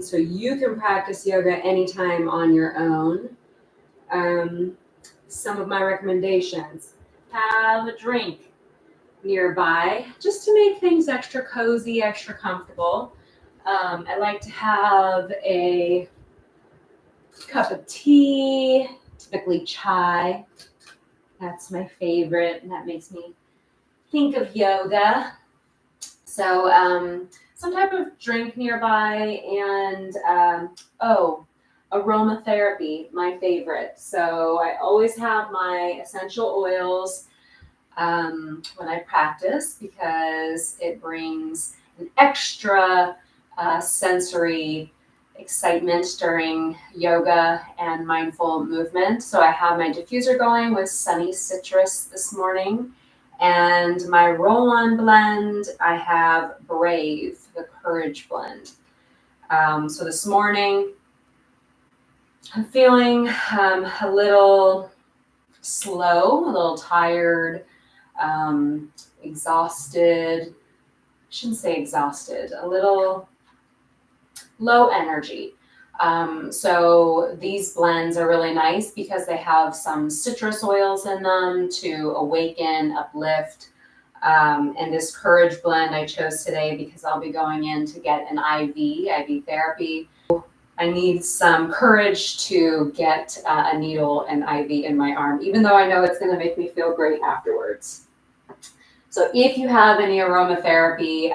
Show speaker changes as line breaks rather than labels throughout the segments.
So you can practice yoga anytime on your own. Some of my recommendations: have a drink nearby just to make things extra cozy, extra comfortable. I like to have a cup of tea, typically chai. That's my favorite, and that makes me think of yoga. So some type of drink nearby, and aromatherapy, my favorite. So I always have my essential oils when I practice because it brings an extra sensory excitement during yoga and mindful movement. So I have my diffuser going with Sunny Citrus this morning. And my roll-on blend, I have Brave, the Courage blend. So this morning, I'm feeling a little slow, a little tired, exhausted. I shouldn't say exhausted, a little low energy. So these blends are really nice because they have some citrus oils in them to awaken, uplift. And this Courage blend I chose today because I'll be going in to get an IV therapy. I need some courage to get a needle and IV in my arm, even though I know it's going to make me feel great afterwards. So if you have any aromatherapy,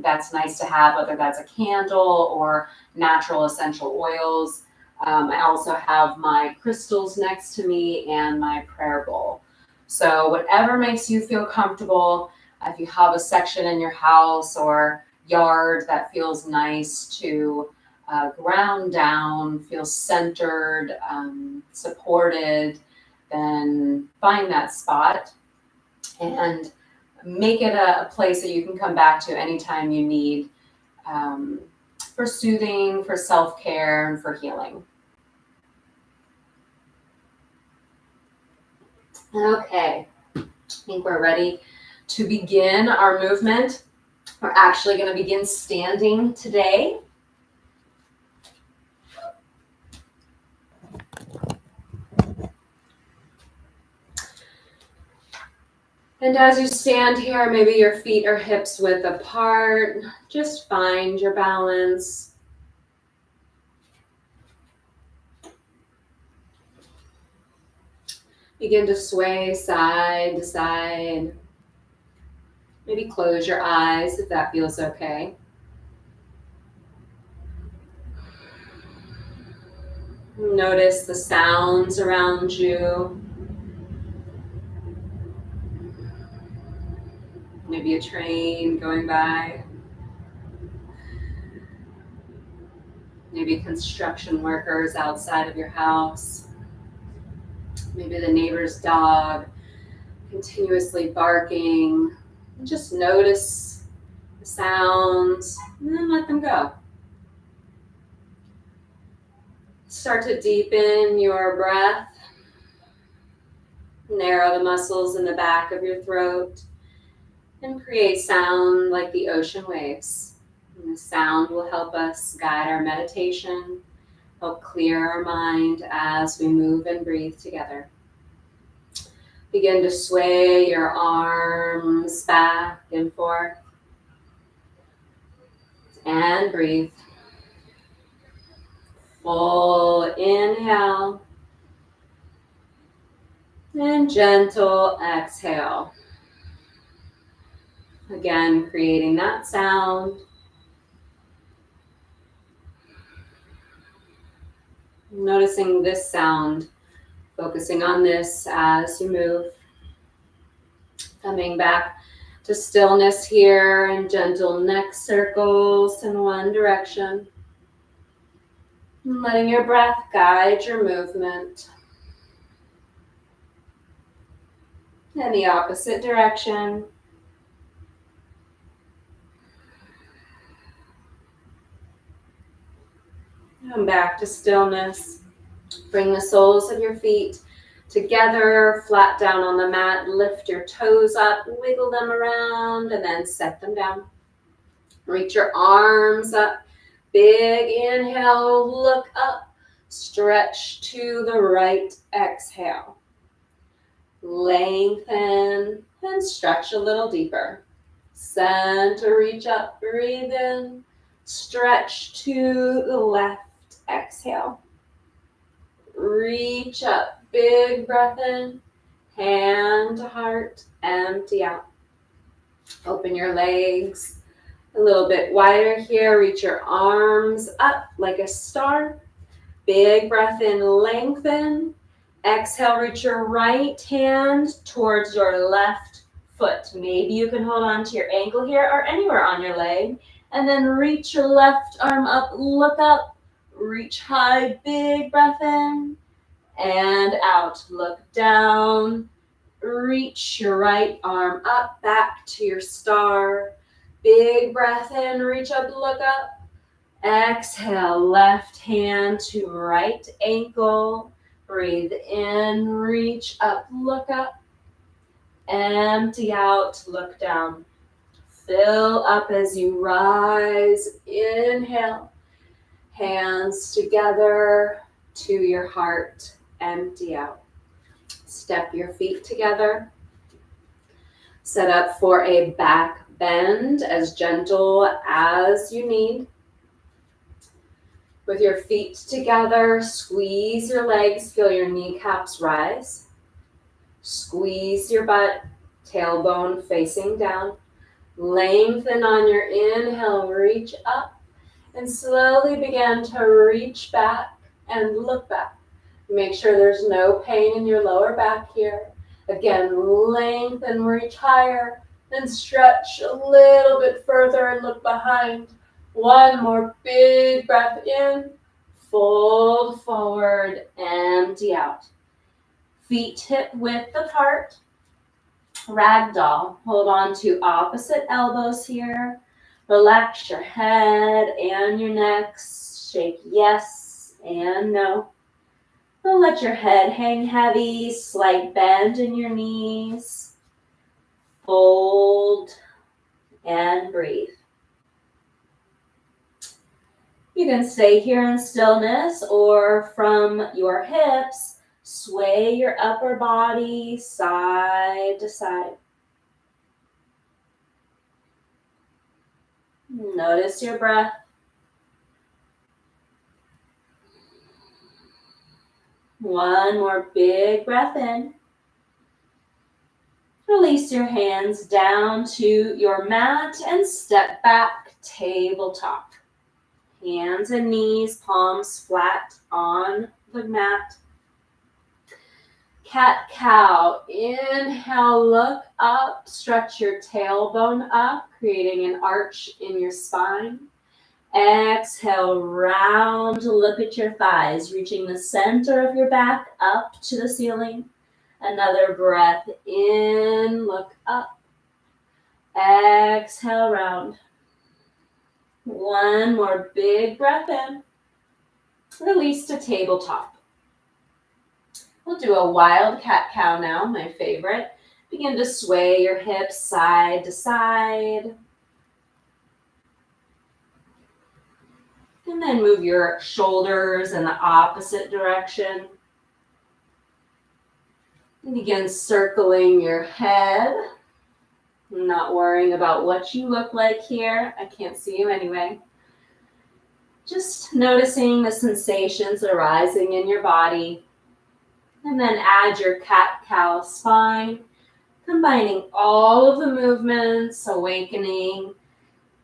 that's nice to have, whether that's a candle or natural essential oils. I also have my crystals next to me and my prayer bowl. So whatever makes you feel comfortable, if you have a section in your house or yard that feels nice to ground down, feel centered, supported, then find that spot and make it a place that you can come back to anytime you need for soothing, for self-care, and for healing. Okay, I think we're ready to begin our movement. We're actually going to begin standing today. And as you stand here, maybe your feet are hips width apart. Just find your balance. Begin to sway side to side. Maybe close your eyes if that feels okay. Notice the sounds around you. Maybe a train going by. Maybe construction workers outside of your house. Maybe the neighbor's dog continuously barking. Just notice the sounds and then let them go. Start to deepen your breath. Narrow the muscles in the back of your throat and create sound like the ocean waves. And the sound will help us guide our meditation, help clear our mind as we move and breathe together. Begin to sway your arms back and forth. And breathe. Full inhale. And gentle exhale. Again, creating that sound. Noticing this sound, focusing on this as you move. Coming back to stillness here and gentle neck circles in one direction. And letting your breath guide your movement. In the opposite direction. Come back to stillness. Bring the soles of your feet together, flat down on the mat. Lift your toes up, wiggle them around, and then set them down. Reach your arms up Big inhale, look up. Stretch to the right, exhale. Lengthen and stretch a little deeper. Center, reach up, breathe in. Stretch to the left, exhale. Reach up, big breath in. Hand to heart, empty out. Open your legs a little bit wider here. Reach your arms up like a star. Big breath in, lengthen. Exhale, reach your right hand towards your left foot. Maybe you can hold on to your ankle here or anywhere on your leg. And then reach your left arm up, look up, reach high, big breath in and out. Look down, reach your right arm up, back to your star. Big breath in, reach up, look up. Exhale, left hand to right ankle. Breathe in, reach up, look up. Empty out, look down. Fill up as you rise. Inhale, hands together to your heart. Empty out. Step your feet together. Set up for a back bend, as gentle as you need. With your feet together, squeeze your legs, feel your kneecaps rise. Squeeze your butt, tailbone facing down. Lengthen on your inhale, reach up, and slowly begin to reach back and look back. Make sure there's no pain in your lower back here. Again, lengthen, reach higher, then stretch a little bit further and look behind. One more big breath in, fold forward, empty out. Feet hip width apart, ragdoll. Hold on to opposite elbows here. Relax your head and your neck. Shake yes and no. Don't let your head hang heavy. Slight bend in your knees. Fold and breathe. You can stay here in stillness, or from your hips, sway your upper body side to side. Notice your breath. One more big breath in. Release your hands down to your mat and step back, tabletop. Hands and knees, palms flat on the mat. Cat-cow. Inhale, look up, stretch your tailbone up, creating an arch in your spine. Exhale, round, look at your thighs, reaching the center of your back up to the ceiling. Another breath in, look up. Exhale, round. One more big breath in. Release to tabletop. We'll do a wild cat-cow now, my favorite. Begin to sway your hips side to side. And then move your shoulders in the opposite direction. And begin circling your head. Not worrying about what you look like here. I can't see you anyway. Just noticing the sensations arising in your body. And then add your cat-cow spine, combining all of the movements, awakening,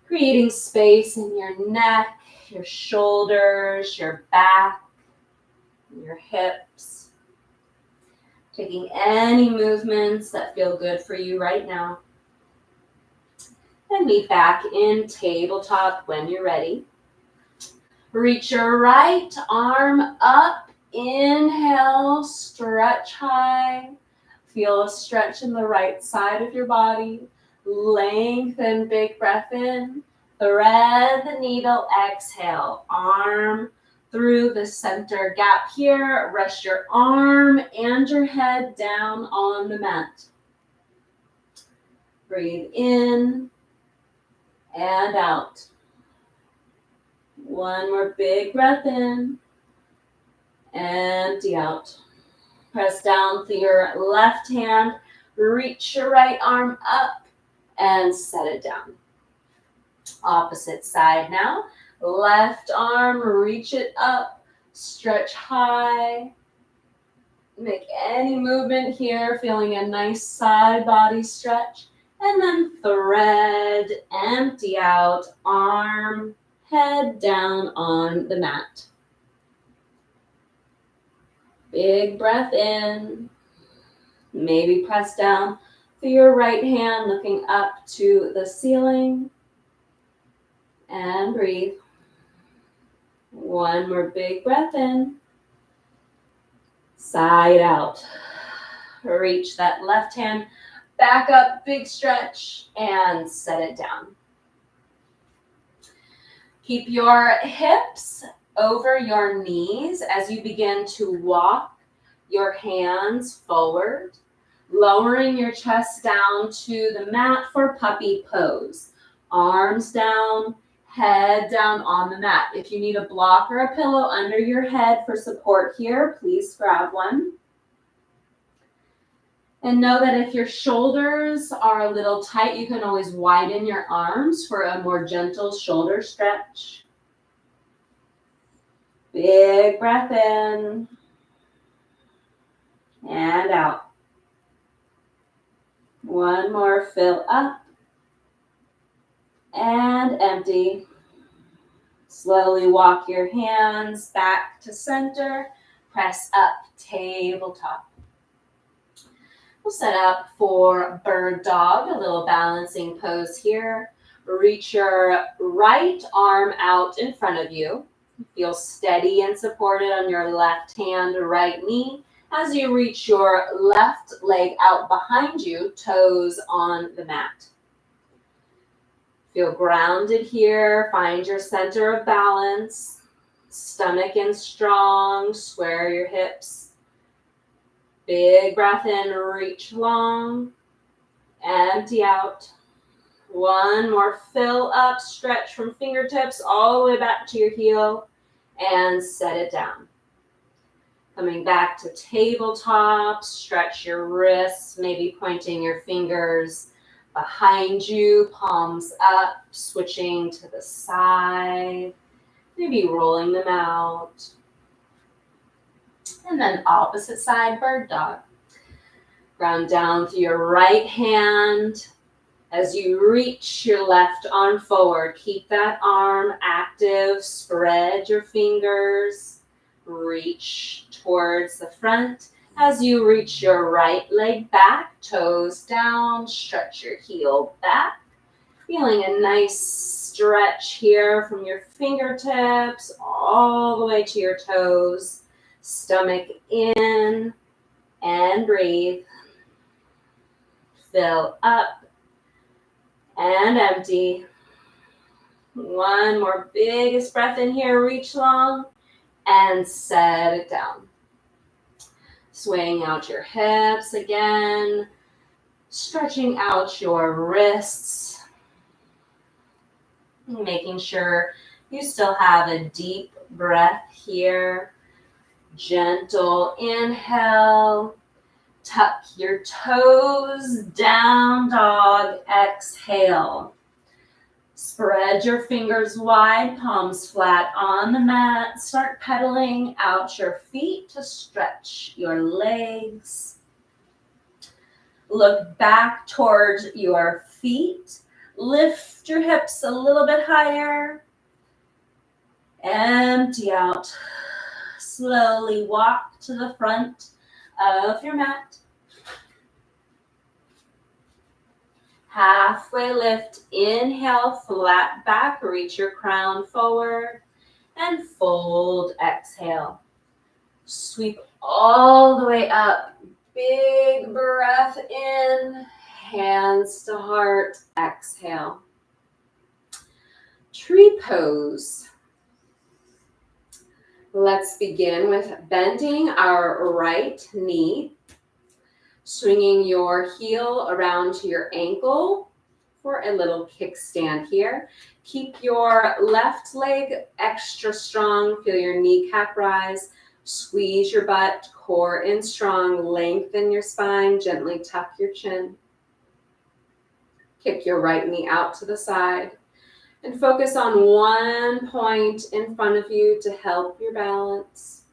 creating space in your neck, your shoulders, your back, your hips. Taking any movements that feel good for you right now. And meet back in tabletop when you're ready. Reach your right arm up. Inhale, stretch high. Feel a stretch in the right side of your body. Lengthen, big breath in. Thread the needle, exhale. Arm through the center gap here. Rest your arm and your head down on the mat. Breathe in and out. One more big breath in. Empty out. Press down through your left hand. Reach your right arm up and set it down. Opposite side now. Left arm, reach it up. Stretch high. Make any movement here, feeling a nice side body stretch. And then thread, empty out, arm, head down on the mat. Big breath in. Maybe press down through your right hand, looking up to the ceiling. And breathe. One more big breath in. Side out. Reach that left hand back up, big stretch, and set it down. Keep your hips over your knees as you begin to walk your hands forward, lowering your chest down to the mat for puppy pose. Arms down, head down on the mat. If you need a block or a pillow under your head for support here, please grab one. And know that if your shoulders are a little tight, you can always widen your arms for a more gentle shoulder stretch. Big breath in and out. One more, fill up and empty. Slowly walk your hands back to center. Press up, tabletop. We'll set up for bird dog, a little balancing pose here. Reach your right arm out in front of you. Feel steady and supported on your left hand, right knee. As you reach your left leg out behind you, toes on the mat. Feel grounded here. Find your center of balance. Stomach in strong. Square your hips. Big breath in, reach long. Empty out. One more, fill up, stretch from fingertips all the way back to your heel and set it down. Coming back to tabletop, stretch your wrists, maybe pointing your fingers behind you, palms up, switching to the side, maybe rolling them out. And then opposite side, bird dog. Ground down through your right hand. As you reach your left arm forward, keep that arm active. Spread your fingers. Reach towards the front. As you reach your right leg back, toes down, stretch your heel back. Feeling a nice stretch here from your fingertips all the way to your toes. Stomach in and breathe. Fill up and empty. One more biggest breath in here. Reach long and set it down. Swaying out your hips again. Stretching out your wrists. Making sure you still have a deep breath here. Gentle inhale. Tuck your toes, down dog, exhale. Spread your fingers wide, palms flat on the mat. Start pedaling out your feet to stretch your legs. Look back towards your feet. Lift your hips a little bit higher. Empty out. Slowly walk to the front of your mat. Halfway lift, inhale, flat back, reach your crown forward, and fold, exhale. Sweep all the way up, big breath in, hands to heart, exhale. Tree pose. Let's begin with bending our right knee, swinging your heel around to your ankle, for a little kickstand here. Keep your left leg extra strong. Feel your kneecap rise. Squeeze your butt, core in strong. Lengthen your spine. Gently tuck your chin. Kick your right knee out to the side. And focus on one point in front of you to help your balance.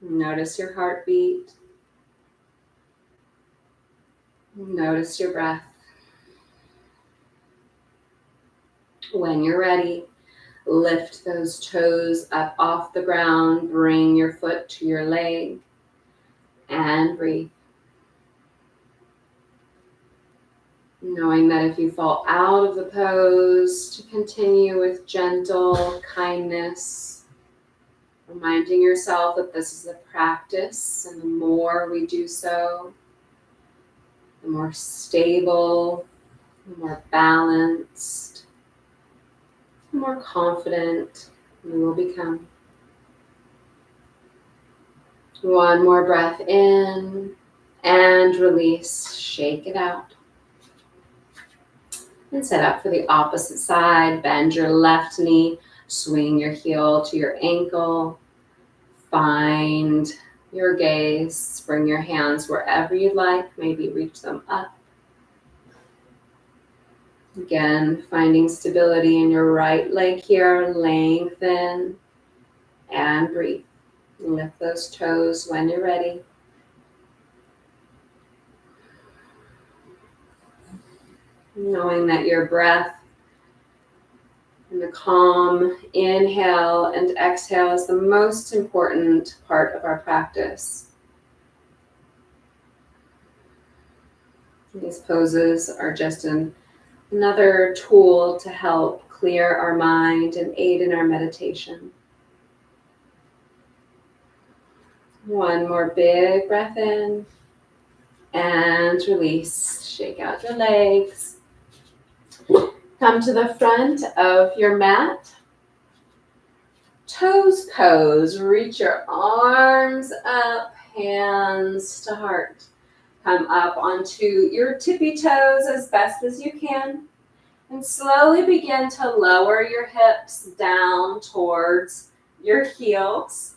Notice your heartbeat. Notice your breath. When you're ready, lift those toes up off the ground. Bring your foot to your leg and breathe. Knowing that if you fall out of the pose, to continue with gentle kindness, reminding yourself that this is a practice, and the more we do so, the more stable, the more balanced, the more confident we will become. One more breath in and release. Shake it out. And set up for the opposite side. Bend your left knee, swing your heel to your ankle. Find your gaze. Bring your hands wherever you'd like. Maybe reach them up. Again, finding stability in your right leg here. Lengthen and breathe. Lift those toes when you're ready. Knowing that your breath and the calm inhale and exhale is the most important part of our practice. These poses are just another tool to help clear our mind and aid in our meditation. One more big breath in and release. Shake out your legs. Come to the front of your mat. Toes pose. Reach your arms up, hands to heart. Come up onto your tippy toes as best as you can. And slowly begin to lower your hips down towards your heels.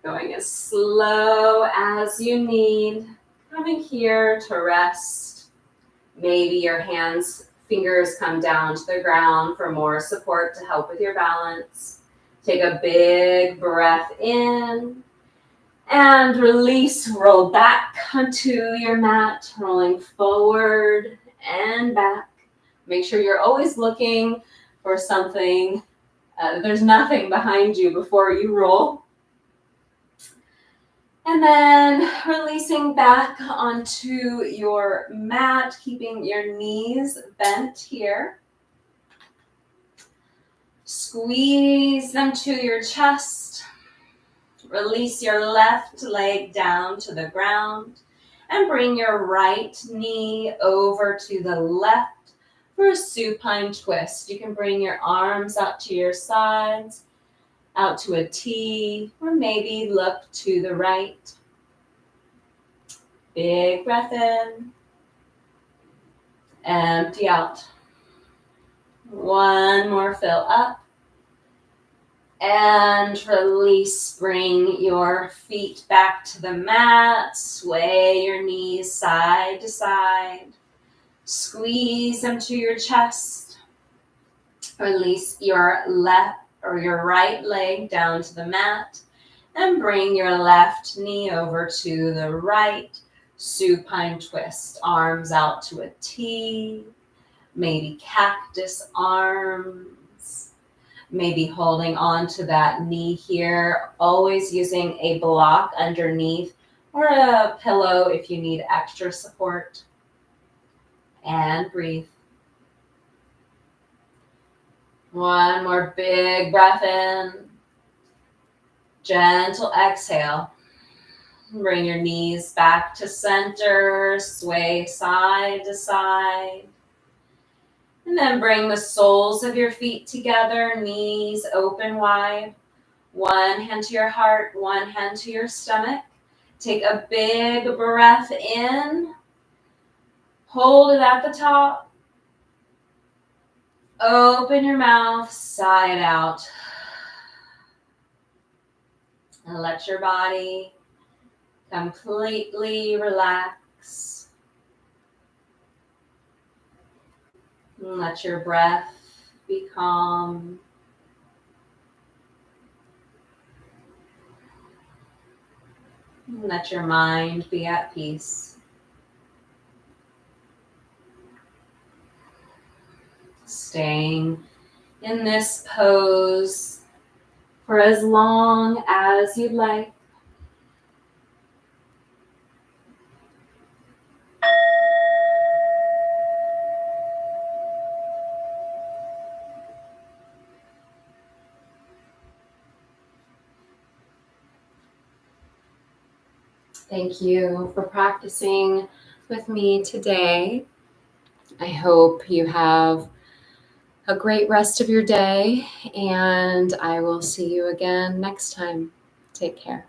Going as slow as you need. Coming here to rest. Maybe your fingers come down to the ground for more support to help with your balance. Take a big breath in and release. Roll back onto your mat, rolling forward and back. Make sure you're always looking for something. There's nothing behind you before you roll. And then releasing back onto your mat, keeping your knees bent here. Squeeze them to your chest. Release your left leg down to the ground and bring your right knee over to the left for a supine twist. You can bring your arms out to your sides, out to a T, or maybe look to the right. Big breath in. Empty out. One more fill up. And release. Bring your feet back to the mat. Sway your knees side to side. Squeeze them to your chest. Release your left or your right leg down to the mat and bring your left knee over to the right. Supine twist, arms out to a T, maybe cactus arms, maybe holding on to that knee here, always using a block underneath or a pillow if you need extra support. And breathe. One more big breath in. Gentle exhale. Bring your knees back to center. Sway side to side. And then bring the soles of your feet together. Knees open wide. One hand to your heart, one hand to your stomach. Take a big breath in. Hold it at the top. Open your mouth, sigh it out. And let your body completely relax. And let your breath be calm. And let your mind be at peace. Staying in this pose for as long as you'd like. Thank you for practicing with me today. I hope you have a great rest of your day, and I will see you again next time. Take care.